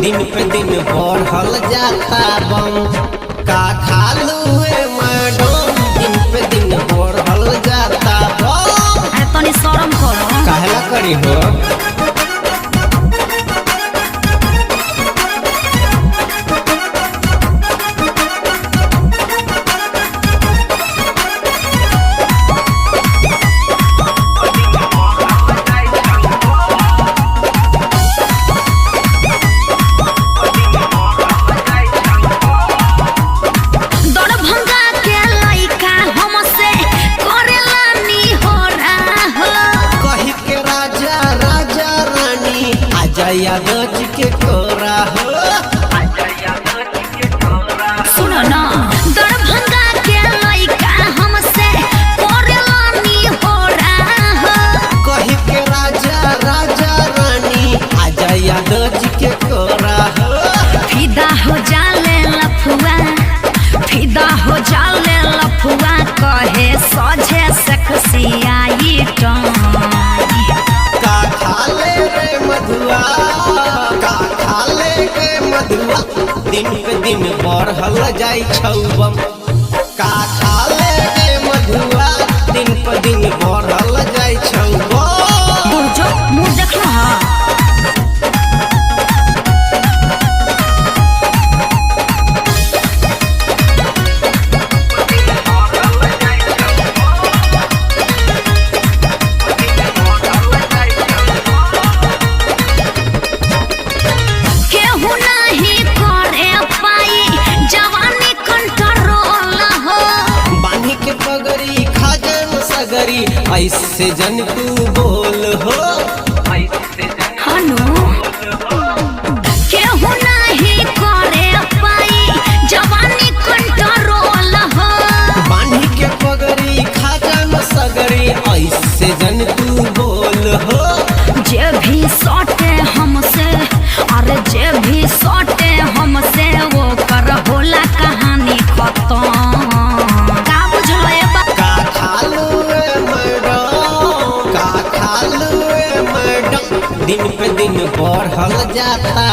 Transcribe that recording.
दिन पे दिन बढ़ल जाता बम का खालू मैडम दिन पे दिन बढ़ल जाता बम तनी शरम करो काहेला करी हो यादव के कोरा हो सुनो ना दरभंगा के लइका हमसे कोरेलानी हो रहा हो कही के राजा राजा रानी आजा यादव के कोरा हो फिदा हो जाले लफुआ फिदा हो जाले लफुआ कहे सजे सकसियाई का खाले रे मधुआ का खाले रे मधुआ दिन पे दिन बढ़ल जाई छौबम का खाले रे मधुआ दिन पे दिन बढ़ल जाई छौबम बुझो मुंह देखलो हां ऐसे जन तू बोल हो हनु केहू नहीं करे पाई जवानी कंट्रोल हो बानी के पगड़ी खाजन सगरी ऐसे जन तू बोल हो जे भी सटे हमसे अरे जे भी सटे हमसे वो कर होला कहानी खत्म का बुझलो ए बा का खालू दिन पे दिन बढ़ल जाता